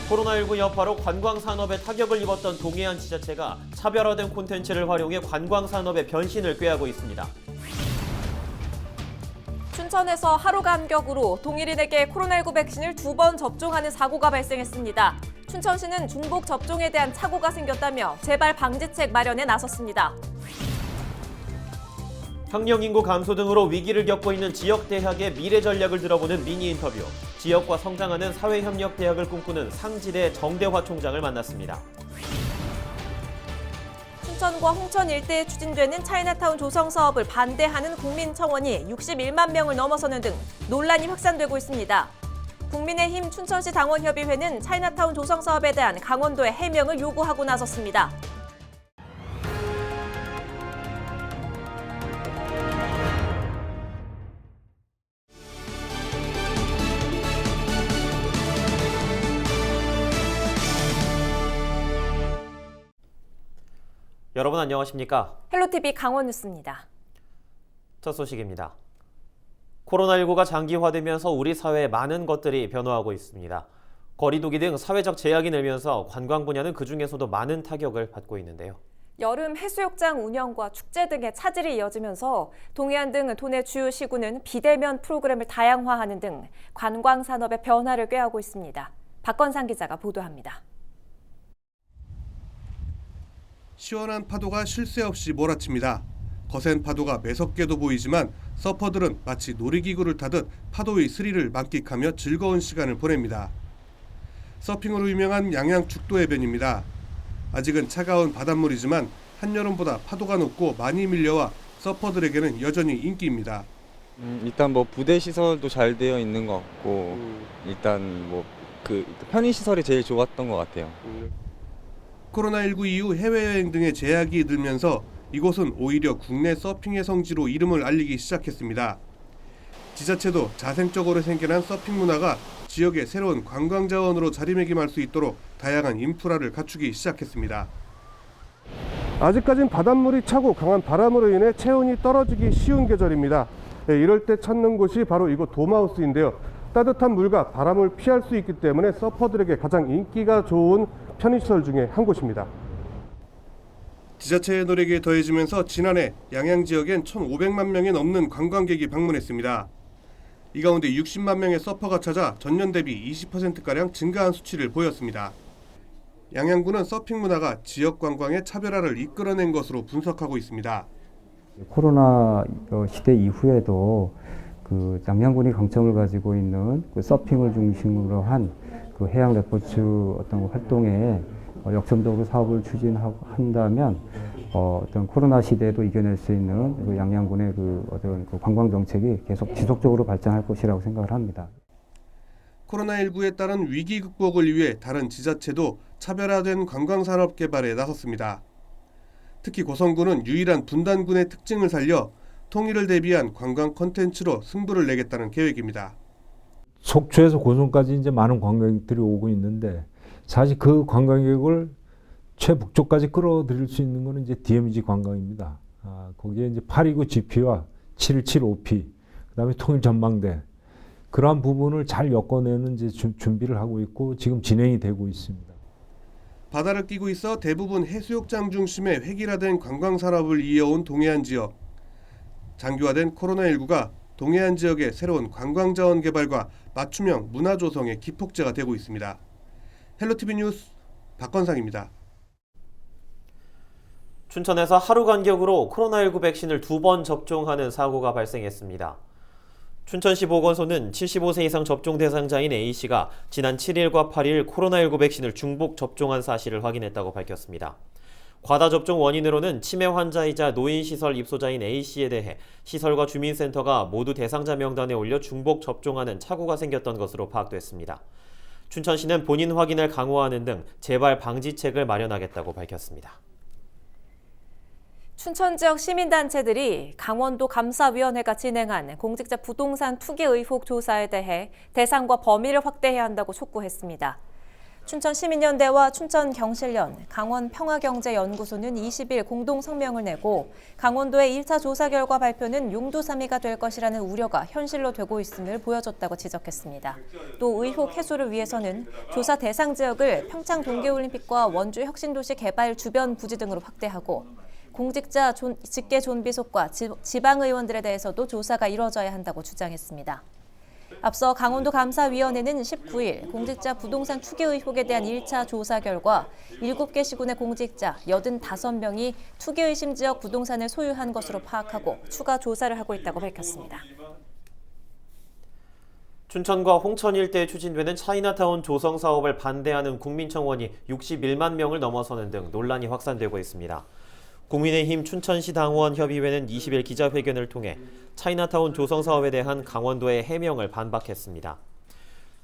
코로나19 여파로 관광산업에 타격을 입었던 동해안 지자체가 차별화된 콘텐츠를 활용해 관광산업의 변신을 꾀하고 있습니다. 춘천에서 하루 간격으로 동일인에게 코로나19 백신을 2번 접종하는 사고가 발생했습니다. 춘천시는 중복 접종에 대한 착오가 생겼다며 재발 방지책 마련에 나섰습니다. 학령 인구 감소 등으로 위기를 겪고 있는 지역 대학의 미래 전략을 들어보는 미니 인터뷰. 지역과 성장하는 사회협력대학을 꿈꾸는 상지대 정대화 총장을 만났습니다. 춘천과 홍천 일대에 추진되는 차이나타운 조성 사업을 반대하는 국민청원이 61만 명을 넘어서는 등 논란이 확산되고 있습니다. 국민의힘 춘천시 당원협의회는 차이나타운 조성 사업에 대한 강원도의 해명을 요구하고 나섰습니다. 여러분 안녕하십니까? 헬로티비 강원뉴스입니다. 첫 소식입니다. 코로나19가 장기화되면서 우리 사회에 많은 것들이 변화하고 있습니다. 거리두기 등 사회적 제약이 늘면서 관광 분야는 그중에서도 많은 타격을 받고 있는데요. 여름 해수욕장 운영과 축제 등의 차질이 이어지면서 동해안 등 도내 주요 시군은 비대면 프로그램을 다양화하는 등 관광 산업의 변화를 꾀하고 있습니다. 박건상 기자가 보도합니다. 시원한 파도가 쉴 새 없이 몰아칩니다. 거센 파도가 매섭게도 보이지만 서퍼들은 마치 놀이기구를 타듯 파도의 스릴을 만끽하며 즐거운 시간을 보냅니다. 서핑으로 유명한 양양 죽도 해변입니다. 아직은 차가운 바닷물이지만 한여름보다 파도가 높고 많이 밀려와 서퍼들에게는 여전히 인기입니다. 일단 부대 시설도 잘 되어 있는 것 같고 일단 편의 시설이 제일 좋았던 것 같아요. 코로나19 이후 해외여행 등의 제약이 늘면서 이곳은 오히려 국내 서핑의 성지로 이름을 알리기 시작했습니다. 지자체도 자생적으로 생겨난 서핑 문화가 지역의 새로운 관광 자원으로 자리매김할 수 있도록 다양한 인프라를 갖추기 시작했습니다. 아직까진 바닷물이 차고 강한 바람으로 인해 체온이 떨어지기 쉬운 계절입니다. 이럴 때 찾는 곳이 바로 이곳 돔하우스인데요. 따뜻한 물과 바람을 피할 수 있기 때문에 서퍼들에게 가장 인기가 좋은 편의시설 중에 한 곳입니다. 지자체의 노력이 더해지면서 지난해 양양 지역엔 1,500만 명이 넘는 관광객이 방문했습니다. 이 가운데 60만 명의 서퍼가 찾아 전년 대비 20%가량 증가한 수치를 보였습니다. 양양군은 서핑 문화가 지역 관광의 차별화를 이끌어낸 것으로 분석하고 있습니다. 코로나 시대 이후에도 양양군이 강점을 가지고 있는 서핑을 중심으로 한 해양 레포츠 활동에 역점적으로 사업을 추진한다면 어떤 코로나 시대에도 이겨낼 수 있는 양양군의 관광 정책이 계속 지속적으로 발전할 것이라고 생각을 합니다. 코로나19에 따른 위기 극복을 위해 다른 지자체도 차별화된 관광 산업 개발에 나섰습니다. 특히 고성군은 유일한 분단군의 특징을 살려 통일을 대비한 관광 콘텐츠로 승부를 내겠다는 계획입니다. 속초에서 고성까지 이제 많은 관광객들이 오고 있는데 사실 그 관광객을 최북쪽까지 끌어들일 수 있는 것은 이제 DMZ 관광입니다. 거기에 이제 829 GP와 717 OP, 그다음에 통일 전망대 그러한 부분을 잘 엮어내는 이제 준비를 하고 있고 지금 진행이 되고 있습니다. 바다를 끼고 있어 대부분 해수욕장 중심의 획일화된 관광 산업을 이어온 동해안 지역. 장기화된 코로나19가 동해안 지역의 새로운 관광 자원 개발과 맞춤형 문화 조성의 기폭제가 되고 있습니다. 헬로티비 뉴스 박건상입니다. 춘천에서 하루 간격으로 코로나19 백신을 2번 접종하는 사고가 발생했습니다. 춘천시 보건소는 75세 이상 접종 대상자인 A씨가 지난 7일과 8일 코로나19 백신을 중복 접종한 사실을 확인했다고 밝혔습니다. 과다 접종 원인으로는 치매 환자이자 노인시설 입소자인 A씨에 대해 시설과 주민센터가 모두 대상자 명단에 올려 중복 접종하는 착오가 생겼던 것으로 파악됐습니다. 춘천시는 본인 확인을 강화하는 등 재발 방지책을 마련하겠다고 밝혔습니다. 춘천 지역 시민단체들이 강원도 감사위원회가 진행한 공직자 부동산 투기 의혹 조사에 대해 대상과 범위를 확대해야 한다고 촉구했습니다. 춘천시민연대와 춘천경실련, 강원평화경제연구소는 20일 공동 성명을 내고 강원도의 1차 조사 결과 발표는 용두사미가 될 것이라는 우려가 현실로 되고 있음을 보여줬다고 지적했습니다. 또 의혹 해소를 위해서는 조사 대상 지역을 평창 동계올림픽과 원주 혁신도시 개발 주변 부지 등으로 확대하고 공직자 직계 존비속과 지방의원들에 대해서도 조사가 이뤄져야 한다고 주장했습니다. 앞서 강원도 감사위원회는 19일 공직자 부동산 투기 의혹에 대한 1차 조사 결과 7개 시군의 공직자 85명이 투기 의심 지역 부동산을 소유한 것으로 파악하고 추가 조사를 하고 있다고 밝혔습니다. 춘천과 홍천 일대에 추진되는 차이나타운 조성 사업을 반대하는 국민청원이 61만 명을 넘어서는 등 논란이 확산되고 있습니다. 국민의힘 춘천시 당원 협의회는 20일 기자회견을 통해 차이나타운 조성 사업에 대한 강원도의 해명을 반박했습니다.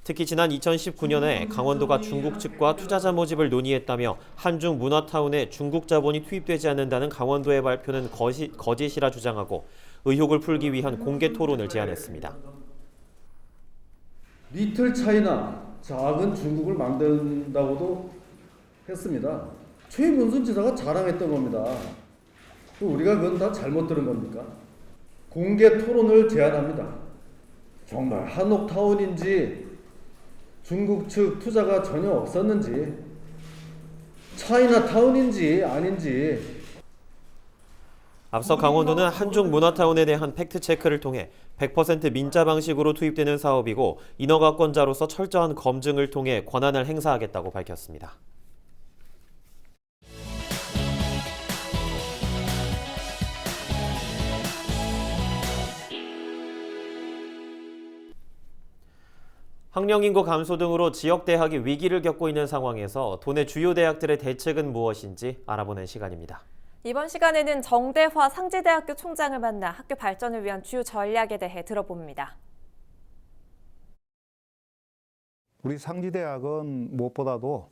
특히 지난 2019년에 강원도가 중국 측과 투자자 모집을 논의했다며 한중 문화타운에 중국 자본이 투입되지 않는다는 강원도의 발표는 거짓이라 주장하고 의혹을 풀기 위한 공개 토론을 제안했습니다. 리틀 차이나, 작은 중국을 만든다고도 했습니다. 최문순 지사가 자랑했던 겁니다. 또 우리가 그건 다 잘못 들은 겁니까? 공개 토론을 제안합니다. 정말 한옥타운인지 중국 측 투자가 전혀 없었는지 차이나타운인지 아닌지. 앞서 강원도는 한중 문화타운에 대한 팩트체크를 통해 100% 민자 방식으로 투입되는 사업이고 인허가권자로서 철저한 검증을 통해 권한을 행사하겠다고 밝혔습니다. 학령인구 감소 등으로 지역 대학이 위기를 겪고 있는 상황에서 도내 주요 대학들의 대책은 무엇인지 알아보는 시간입니다. 이번 시간에는 정대화 상지대학교 총장을 만나 학교 발전을 위한 주요 전략에 대해 들어봅니다. 우리 상지대학은 무엇보다도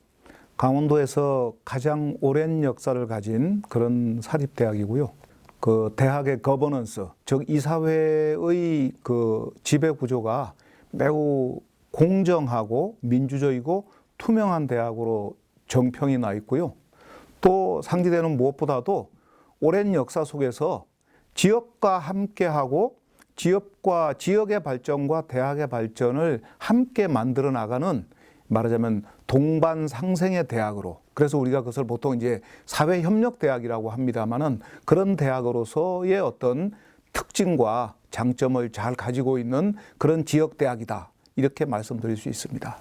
강원도에서 가장 오랜 역사를 가진 그런 사립대학이고요. 그 대학의 거버넌스, 즉 이사회의 그 지배 구조가 매우 공정하고 민주적이고 투명한 대학으로 정평이 나 있고요. 또 상지대는 무엇보다도 오랜 역사 속에서 지역과 함께하고 지역과 지역의 발전과 대학의 발전을 함께 만들어 나가는 말하자면 동반 상생의 대학으로, 그래서 우리가 그것을 보통 이제 사회협력대학이라고 합니다만은 그런 대학으로서의 어떤 특징과 장점을 잘 가지고 있는 그런 지역대학이다. 이렇게 말씀드릴 수 있습니다.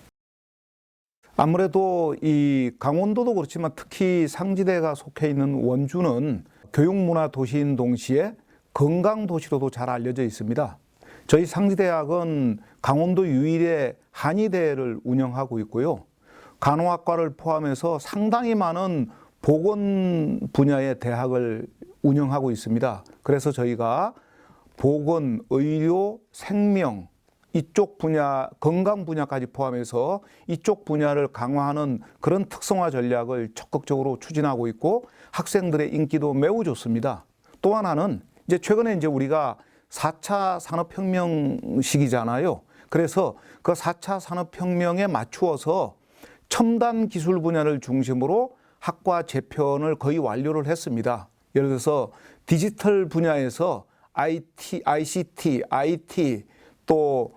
아무래도 이 강원도도 그렇지만 특히 상지대가 속해 있는 원주는 교육문화 도시인 동시에 건강도시로도 잘 알려져 있습니다. 저희 상지대학은 강원도 유일의 한의대를 운영하고 있고요. 간호학과를 포함해서 상당히 많은 보건 분야의 대학을 운영하고 있습니다. 그래서 저희가 보건, 의료, 생명 이쪽 분야, 건강 분야까지 포함해서 이쪽 분야를 강화하는 그런 특성화 전략을 적극적으로 추진하고 있고 학생들의 인기도 매우 좋습니다. 또 하나는 이제 최근에 이제 우리가 4차 산업혁명 시기잖아요. 그래서 그 4차 산업혁명에 맞추어서 첨단 기술 분야를 중심으로 학과 재편을 거의 완료를 했습니다. 예를 들어서 디지털 분야에서 ICT, IT, 또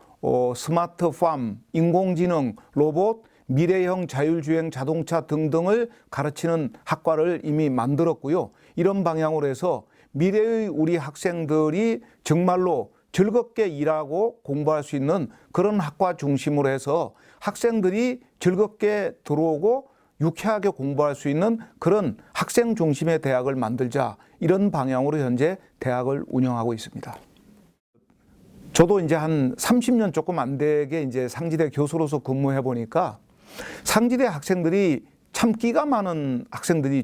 스마트팜, 인공지능, 로봇, 미래형 자율주행 자동차 등등을 가르치는 학과를 이미 만들었고요. 이런 방향으로 해서 미래의 우리 학생들이 정말로 즐겁게 일하고 공부할 수 있는 그런 학과 중심으로 해서 학생들이 즐겁게 들어오고 유쾌하게 공부할 수 있는 그런 학생 중심의 대학을 만들자, 이런 방향으로 현재 대학을 운영하고 있습니다. 저도 이제 한 30년 조금 안 되게 이제 상지대 교수로서 근무해 보니까 상지대 학생들이 참 끼가 많은 학생들이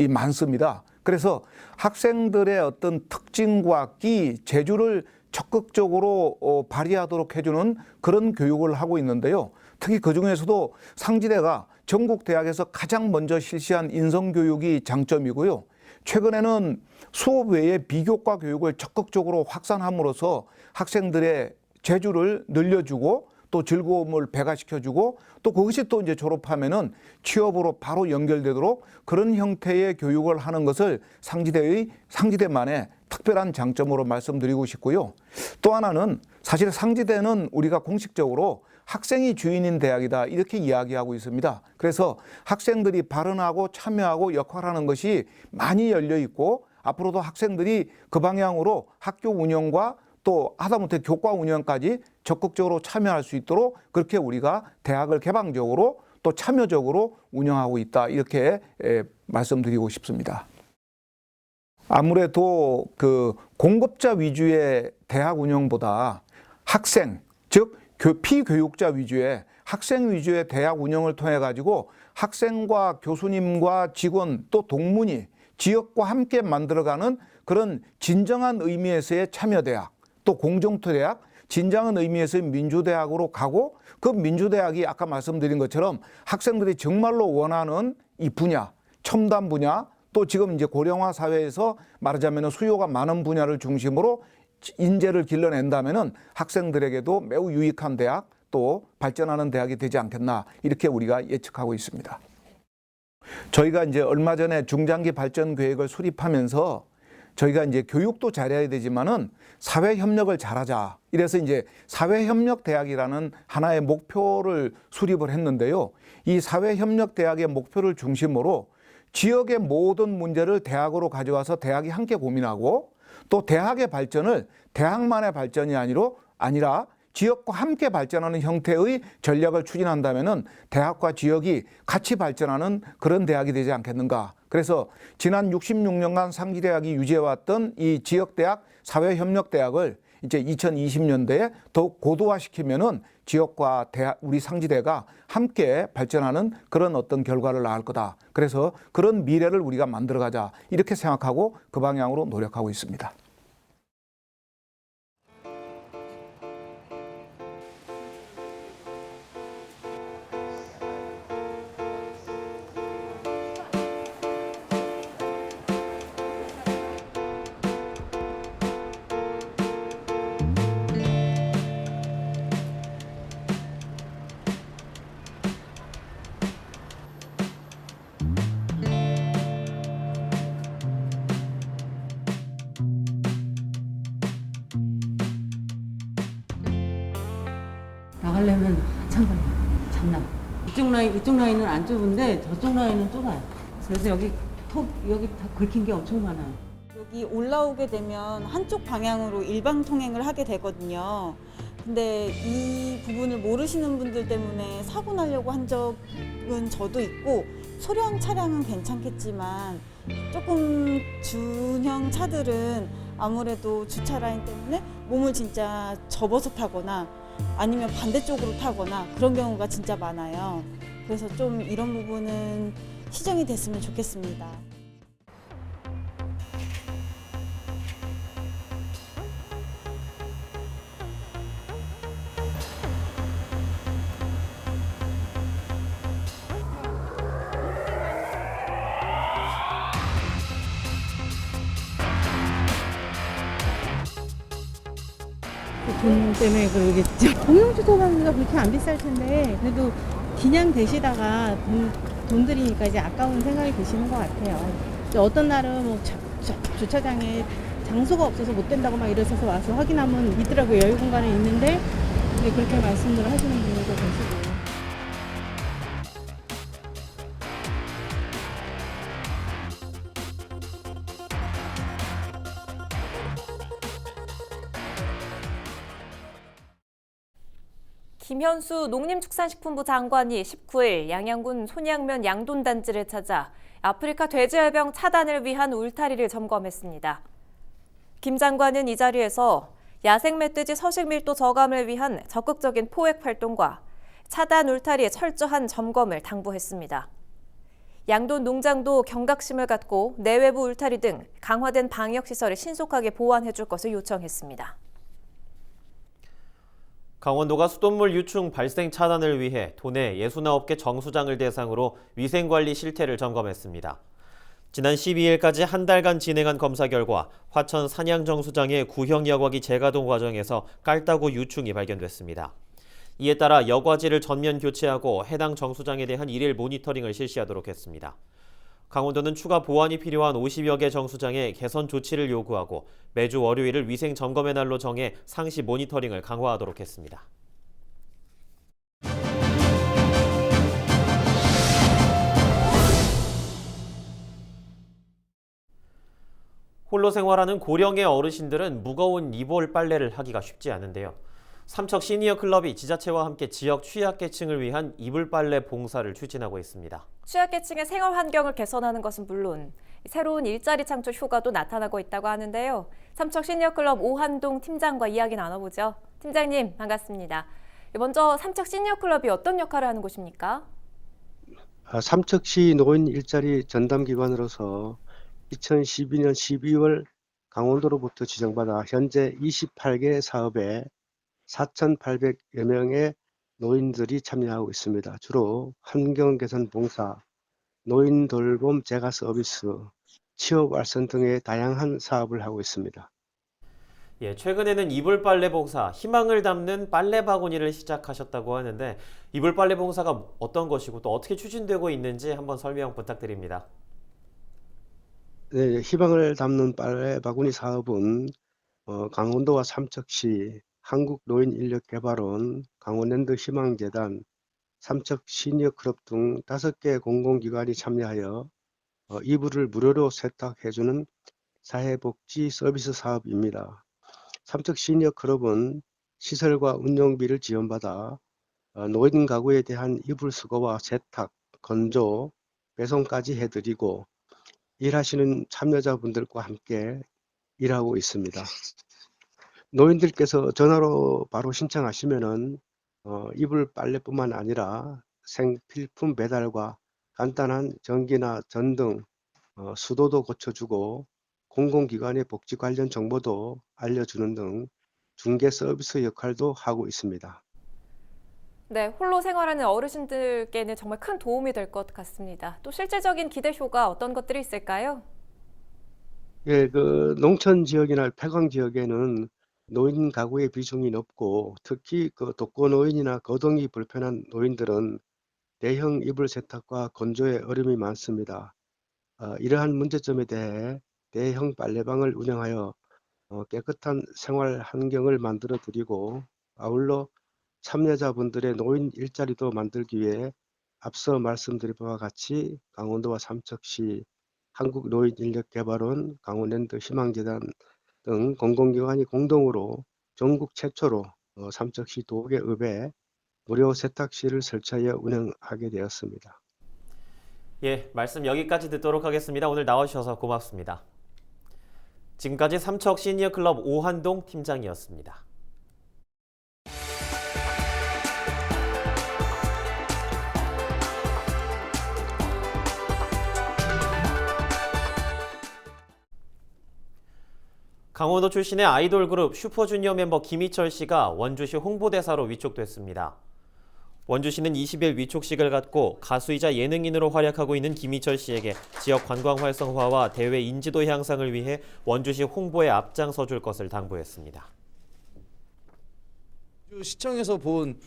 많습니다. 그래서 학생들의 어떤 특징과 끼, 재주를 적극적으로 발휘하도록 해주는 그런 교육을 하고 있는데요. 특히 그중에서도 상지대가 전국 대학에서 가장 먼저 실시한 인성교육이 장점이고요. 최근에는 수업 외에 비교과 교육을 적극적으로 확산함으로써 학생들의 재주를 늘려주고 또 즐거움을 배가시켜주고 또 그것이 또 이제 졸업하면은 취업으로 바로 연결되도록 그런 형태의 교육을 하는 것을 상지대만의 특별한 장점으로 말씀드리고 싶고요. 또 하나는 사실 상지대는 우리가 공식적으로 학생이 주인인 대학이다 이렇게 이야기하고 있습니다. 그래서 학생들이 발언하고 참여하고 역할하는 것이 많이 열려 있고 앞으로도 학생들이 그 방향으로 학교 운영과 또 하다못해 교과 운영까지 적극적으로 참여할 수 있도록 그렇게 우리가 대학을 개방적으로 또 참여적으로 운영하고 있다 이렇게 말씀드리고 싶습니다. 아무래도 그 공급자 위주의 대학 운영보다 학생, 즉 피교육자 위주의 학생 위주의 대학 운영을 통해 가지고 학생과 교수님과 직원 또 동문이 지역과 함께 만들어가는 그런 진정한 의미에서의 참여대학 또 공정토대학 진정한 의미에서의 민주대학으로 가고 그 민주대학이 아까 말씀드린 것처럼 학생들이 정말로 원하는 이 분야 첨단 분야 또 지금 이제 고령화 사회에서 말하자면 수요가 많은 분야를 중심으로 인재를 길러낸다면은 학생들에게도 매우 유익한 대학 또 발전하는 대학이 되지 않겠나 이렇게 우리가 예측하고 있습니다. 저희가 이제 얼마 전에 중장기 발전 계획을 수립하면서 저희가 이제 교육도 잘해야 되지만은 사회 협력을 잘하자. 이래서 이제 사회 협력 대학이라는 하나의 목표를 수립을 했는데요. 이 사회 협력 대학의 목표를 중심으로 지역의 모든 문제를 대학으로 가져와서 대학이 함께 고민하고 또 대학의 발전을 대학만의 발전이 아니라 지역과 함께 발전하는 형태의 전략을 추진한다면은 대학과 지역이 같이 발전하는 그런 대학이 되지 않겠는가. 그래서 지난 66년간 상지대학이 유지해왔던 이 지역대학, 사회협력대학을 이제 2020년대에 더욱 고도화시키면은 지역과 대학, 우리 상지대가 함께 발전하는 그런 어떤 결과를 낳을 거다. 그래서 그런 미래를 우리가 만들어가자. 이렇게 생각하고 그 방향으로 노력하고 있습니다. 나가려면 한참 걸려. 장난. 이쪽 라인은 안 좁은데 저쪽 라인은 좁아요. 그래서 여기 다 긁힌 게 엄청 많아요. 여기 올라오게 되면 한쪽 방향으로 일방 통행을 하게 되거든요. 근데 이 부분을 모르시는 분들 때문에 사고 나려고 한 적은 저도 있고 소량 차량은 괜찮겠지만 조금 중형 차들은 아무래도 주차 라인 때문에 몸을 진짜 접어서 타거나 아니면 반대쪽으로 타거나 그런 경우가 진짜 많아요. 그래서 좀 이런 부분은 시정이 됐으면 좋겠습니다. 돈 때문에 그러겠죠. 공영주차장비가 그렇게 안 비쌀 텐데 그래도 그냥 되시다가 돈 들이니까 이제 아까운 생각이 드시는 것 같아요. 어떤 날은 뭐 주차장에 장소가 없어서 못 된다고 막 이러셔서 와서 확인하면 있더라고요. 여유 공간에 있는데 근데 그렇게 말씀을 하시는 분들도 계시고. 김현수 농림축산식품부 장관이 19일 양양군 손양면 양돈단지를 찾아 아프리카 돼지열병 차단을 위한 울타리를 점검했습니다. 김 장관은 이 자리에서 야생 멧돼지 서식 밀도 저감을 위한 적극적인 포획 활동과 차단 울타리의 철저한 점검을 당부했습니다. 양돈 농장도 경각심을 갖고 내외부 울타리 등 강화된 방역시설을 신속하게 보완해 줄 것을 요청했습니다. 강원도가 수돗물 유충 발생 차단을 위해 도내 69개 정수장을 대상으로 위생관리 실태를 점검했습니다. 지난 12일까지 한 달간 진행한 검사 결과 화천 산양정수장의 구형 여과기 재가동 과정에서 깔따구 유충이 발견됐습니다. 이에 따라 여과지를 전면 교체하고 해당 정수장에 대한 일일 모니터링을 실시하도록 했습니다. 강원도는 추가 보완이 필요한 50여 개 정수장에 개선 조치를 요구하고 매주 월요일을 위생 점검의 날로 정해 상시 모니터링을 강화하도록 했습니다. 홀로 생활하는 고령의 어르신들은 무거운 이불 빨래를 하기가 쉽지 않은데요. 삼척 시니어 클럽이 지자체와 함께 지역 취약계층을 위한 이불 빨래 봉사를 추진하고 있습니다. 취약계층의 생활 환경을 개선하는 것은 물론 새로운 일자리 창출 효과도 나타나고 있다고 하는데요. 삼척 시니어클럽 오한동 팀장과 이야기 나눠보죠. 팀장님, 반갑습니다. 먼저 삼척 시니어클럽이 어떤 역할을 하는 곳입니까? 삼척시 노인 일자리 전담기관으로서 2012년 12월 강원도로부터 지정받아 현재 28개 사업에 4,800여 명의 노인들이 참여하고 있습니다. 주로 환경 개선 봉사, 노인 돌봄 재가 서비스, 취업 활성 등의 다양한 사업을 하고 있습니다. 최근에는 이불 빨래 봉사, 희망을 담는 빨래 바구니를 시작하셨다고 하는데 이불 빨래 봉사가 어떤 것이고 또 어떻게 추진되고 있는지 한번 설명 부탁드립니다. 네, 희망을 담는 빨래 바구니 사업은 강원도와 삼척시, 한국노인인력개발원, 강원랜드 희망재단, 삼척 시니어클럽 등 5개 공공기관이 참여하여 이불을 무료로 세탁해주는 사회복지 서비스 사업입니다. 삼척 시니어클럽은 시설과 운영비를 지원받아 노인 가구에 대한 이불 수거와 세탁, 건조, 배송까지 해드리고 일하시는 참여자분들과 함께 일하고 있습니다. 노인들께서 전화로 바로 신청하시면은 이불 빨래뿐만 아니라 생필품 배달과 간단한 전기나 전등, 수도도 고쳐주고 공공기관의 복지 관련 정보도 알려주는 등 중개 서비스 역할도 하고 있습니다. 네, 홀로 생활하는 어르신들께는 정말 큰 도움이 될 것 같습니다. 또 실질적인 기대효가 어떤 것들이 있을까요? 농촌 지역이나 폐광 지역에는 노인 가구의 비중이 높고 특히 독거노인이나 거동이 불편한 노인들은 대형 이불 세탁과 건조에 어려움이 많습니다. 이러한 문제점에 대해 대형 빨래방을 운영하여 깨끗한 생활 환경을 만들어 드리고 아울러 참여자분들의 노인 일자리도 만들기 위해 앞서 말씀드린 바와 같이 강원도와 삼척시, 한국노인인력개발원, 강원랜드 희망재단 등 공공기관이 공동으로 전국 최초로 삼척시 도계읍에 무료 세탁실을 설치하여 운영하게 되었습니다. 말씀 여기까지 듣도록 하겠습니다. 오늘 나와주셔서 고맙습니다. 지금까지 삼척 시니어클럽 오한동 팀장이었습니다. 강원도 출신의 아이돌 그룹 슈퍼주니어 멤버 김희철 씨가 원주시 홍보대사로 위촉됐습니다. 원주시는 20일 위촉식을 갖고 가수이자 예능인으로 활약하고 있는 김희철 씨에게 지역 관광 활성화와 대외 인지도 향상을 위해 원주시 홍보에 앞장서 줄 것을 당부했습니다. 시청에서 본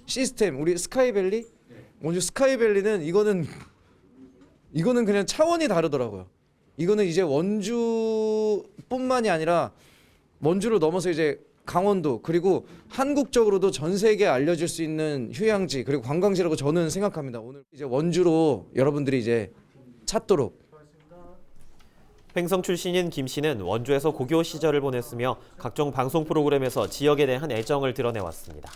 시스템, 우리 스카이밸리? 원주 스카이밸리는 이거는 그냥 차원이 다르더라고요. 이거는 이제 원주뿐만이 아니라 원주를 넘어서 이제 강원도 그리고 한국적으로도 전 세계에 알려질 수 있는 휴양지 그리고 관광지라고 저는 생각합니다. 오늘 이제 원주로 여러분들이 이제 찾도록. 횡성 출신인 김 씨는 원주에서 고교 시절을 보냈으며 각종 방송 프로그램에서 지역에 대한 애정을 드러내왔습니다.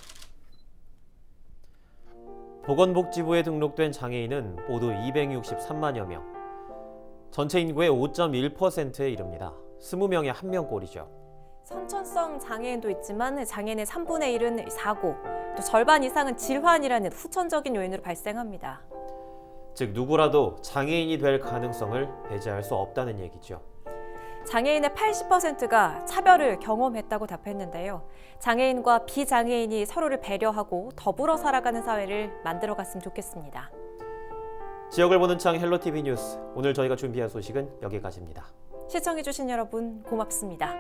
보건복지부에 등록된 장애인은 모두 263만여 명. 전체 인구의 5.1%에 이릅니다. 20명에 1명꼴이죠. 선천성 장애인도 있지만 장애인의 3분의 1은 사고, 또 절반 이상은 질환이라는 후천적인 요인으로 발생합니다. 즉 누구라도 장애인이 될 가능성을 배제할 수 없다는 얘기죠. 장애인의 80%가 차별을 경험했다고 답했는데요. 장애인과 비장애인이 서로를 배려하고 더불어 살아가는 사회를 만들어갔으면 좋겠습니다. 지역을 보는 창 헬로티비 뉴스, 오늘 저희가 준비한 소식은 여기까지입니다. 시청해주신 여러분 고맙습니다.